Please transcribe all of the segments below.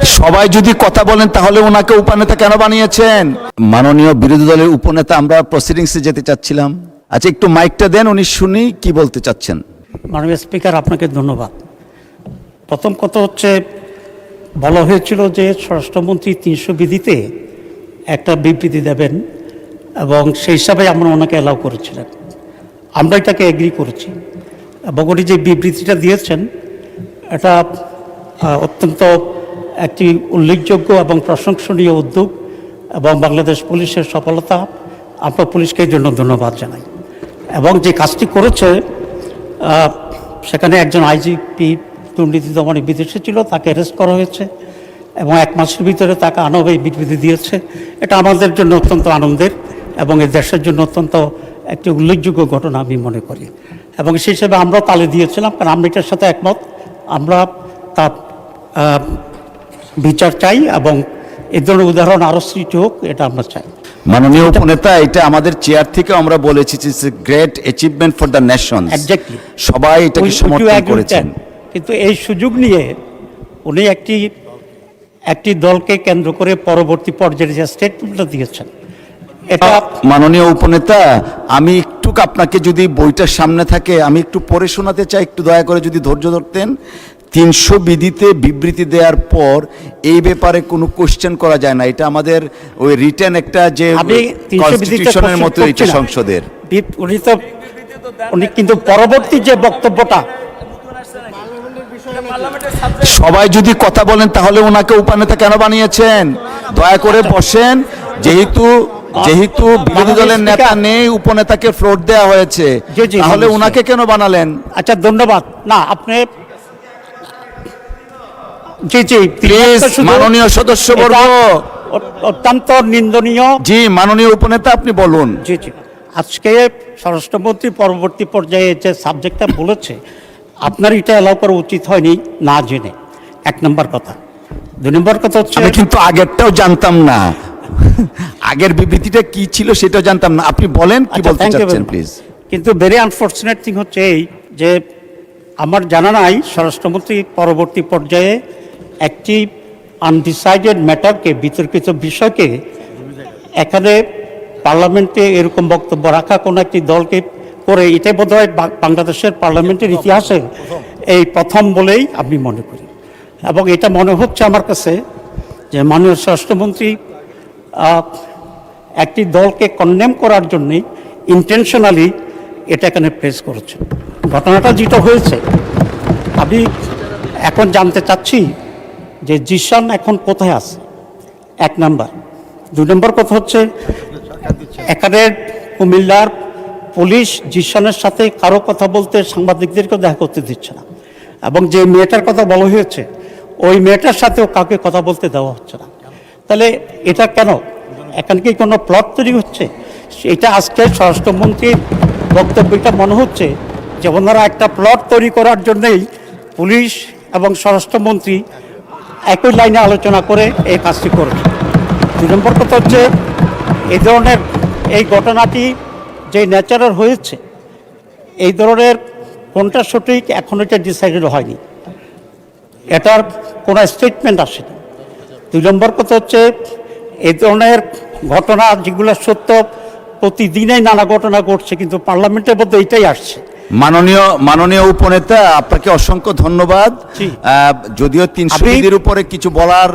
সবাই যদি কথা বলেন তাহলে ওনাকে উপনেতা কেন বানিয়েছেন? মাননীয় বিরোধী দলের উপনেতা, আমরা প্রসিডিংসে যেতে চাচ্ছিলাম। আচ্ছা, একটু মাইকটা দেন, উনি শুনি কি বলতে চাচ্ছেন। মাননীয় স্পিকার, আপনাকে ধন্যবাদ। প্রথম কথা হচ্ছে, বলা হয়েছিল যে স্বরাষ্ট্রমন্ত্রী 300 বিধিতে একটা বিবৃতি দেবেন এবং সেই হিসাবে আমরা ওনাকে অ্যালাউ করেছিলেন। আমরা এটাকে এগ্রি করেছি এবং উনি যে বিবৃতিটা দিয়েছেন এটা অত্যন্ত একটি উল্লেখযোগ্য এবং প্রশংসনীয় উদ্যোগ এবং বাংলাদেশ পুলিশের সফলতা। আমরা পুলিশকে এই জন্য ধন্যবাদ জানাই। এবং যে কাজটি করেছে, সেখানে একজন আইজিপি দুর্নীতি দমনে বিদেশে ছিল, তাকে অ্যারেস্ট করা হয়েছে এবং 1 মাসের ভিতরে তাকে আনবে বিবৃতি দিয়েছে। এটা আমাদের জন্য অত্যন্ত আনন্দের এবং এই দেশের জন্য অত্যন্ত একটি উল্লেখযোগ্য ঘটনা আমি মনে করি। এবং সেই হিসেবে আমরাও তালে দিয়েছিলাম, কারণ আমরা এটার সাথে একমত। আমরা তার বিচার চাই এবং এই ধরনের উদাহরণ আরও সৃষ্টি হোক, এটা আমরা চাই। মাননীয় উপনেতা, এটা আমাদের চেয়ার থেকে আমরা বলেছি, it's a great achievement for the nation. Exactly, সবাই এটাকে সমর্থন করেছেন। কিন্তু এই সুযোগ নিয়ে উনি একটি দলকে কেন্দ্র করে পরবর্তী পর্যায়ে যে স্টেটমেন্টটা দিয়েছেন, এটা মাননীয় উপনেতা, আমি একটু আপনাকে, যদি বইটার সামনে থাকে আমি একটু পড়ে শোনাতে চাই, একটু দয়া করে যদি ধৈর্য ধরতেন। 300 বিধিতে বিবৃতি দেওয়ার পর এই ব্যাপারে কোনো কোশ্চেন করা যায় না। এটা আমাদের ওই রিটেন একটা যে কনস্টিটিউশনের মতো এটা সংসদের। উনি কিন্তু পরবর্তী যে বক্তব্যটা, সবাই যদি কথা বলেন তাহলে ওনাকে উপনেতা কেন বানিয়েছেন? দয়া করে বসেন। যেহেতু বিরোধী দলের নেতা নেই, উপনেতাকে ফ্লোর দেওয়া হয়েছে, তাহলে ওনাকে কেন বানালেন? আচ্ছা, ধন্যবাদ। না, আপনি প্লিজ, মাননীয় সদস্যবর্গ, অত্যন্ত নিন্দনীয়। জি, মাননীয় উপনেতা, আপনি বলুন। জি, আজকে স্বরাষ্ট্রমন্ত্রী পরবর্তী পর্যায়ে যে সাবজেক্টটা বলেছে, আপনার এটা অ্যালাউ করা উচিত হয়নি না জেনে, 1 নম্বর কথা। 2 নম্বর কথা হচ্ছে, আমি কিন্তু আগেরটাও জানতাম না, আগের বিবৃতিটা কি ছিল সেটাও জানতাম না। আপনি বলেন কি বলতে চাচ্ছেন প্লিজ। কিন্তু ভেরি আনফরচুনেট থিং হচ্ছে এই যে আমার জানা নাই স্বরাষ্ট্রমন্ত্রী পরবর্তী পর্যায়ে একটি আনডিসাইডেড ম্যাটারকে, বিতর্কিত বিষয়কে এখানে পার্লামেন্টে এরকম বক্তব্য রাখা কোনো একটি দলকে করে, এটাই বোধহয় বাংলাদেশের পার্লামেন্টের ইতিহাসে এই প্রথম বলেই আমি মনে করি। এবং এটা মনে হচ্ছে আমার কাছে যে মাননীয় স্বরাষ্ট্রমন্ত্রী একটি দলকে কন্ডেম করার জন্যে ইন্টেনশনালি এটা এখানে প্রেস করেছে। ঘটনাটা যেটা হয়েছে, আমি এখন জানতে চাচ্ছি যে জিশান এখন কোথায় আছে, 1 নাম্বার। 2 নম্বর কথা হচ্ছে, এখানে কুমিল্লার পুলিশ জিশানের সাথে কারো কথা বলতে, সাংবাদিকদেরকেও দেখা করতে দিচ্ছে না। এবং যে মেয়েটার কথা বলা হয়েছে, ওই মেয়েটার সাথেও কাউকে কথা বলতে দেওয়া হচ্ছে না। তাহলে এটা কেন? এখানে কি কোনো প্লট তৈরি হচ্ছে? এটা আজকে স্বরাষ্ট্রমন্ত্রীর বক্তব্যটা মনে হচ্ছে যে ওনারা একটা প্লট তৈরি করার জন্যই পুলিশ এবং স্বরাষ্ট্রমন্ত্রী একই লাইনে আলোচনা করে এই কাজটি করেছে। 2 নম্বর কথা হচ্ছে, এই ধরনের এই ঘটনাটি যে ন্যাচারাল হয়েছে, এই ধরনের কোনটা সঠিক এখন এটা ডিসাইডেড হয়নি, এটার কোনো স্টেটমেন্ট আসেনি। 2 নম্বর কথা হচ্ছে, এই ধরনের ঘটনা যেগুলো সত্য, প্রতিদিনই নানা ঘটনা ঘটছে, কিন্তু পার্লামেন্টের মধ্যে এটাই আসছে। মাননীয় উপনেতা, আপনাকে অসংখ্য ধন্যবাদ। যদিও 300 বিধির উপরে কিছু বলার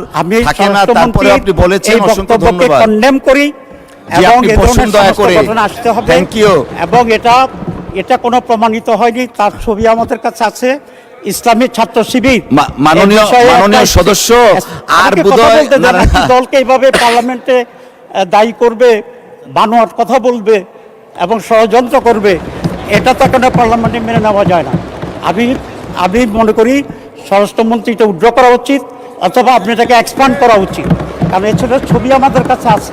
থাকে না, তারপরে আপনি বলেছেন, অসংখ্য ধন্যবাদ। কন্ডেম করি এবং এই ধরনের ঘটনা আসতে হবে। Thank you. এবং এটা কোনো প্রমাণিত হয়নি, তার ছবি আমাদের কাছে আছে। ইসলামী ছাত্র শিবির মাননীয় সদস্য আর বোধহয় দলকে এইভাবে পার্লামেন্টে দায়ী করবে, বানোয়াট কথা বলবে এবং ষড়যন্ত্র করবে, এটা তো এখানে পার্লামেন্টে মেনে নেওয়া যায় না। আমি মনে করি স্বরাষ্ট্রমন্ত্রী এটা উইথড্র করা উচিত, অথবা আপনি এটাকে এক্সপ্যান্ড করা উচিত, কারণ এছাড়া ছবি আমাদের কাছে আছে।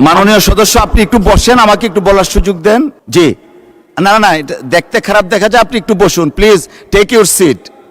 মাননীয় সদস্য, আপনি একটু বসেন, আমাকে একটু বলার সুযোগ দেন। জি, না, এটা দেখতে খারাপ দেখা যায়, আপনি একটু বসুন প্লিজ, টেক ইউর সিট।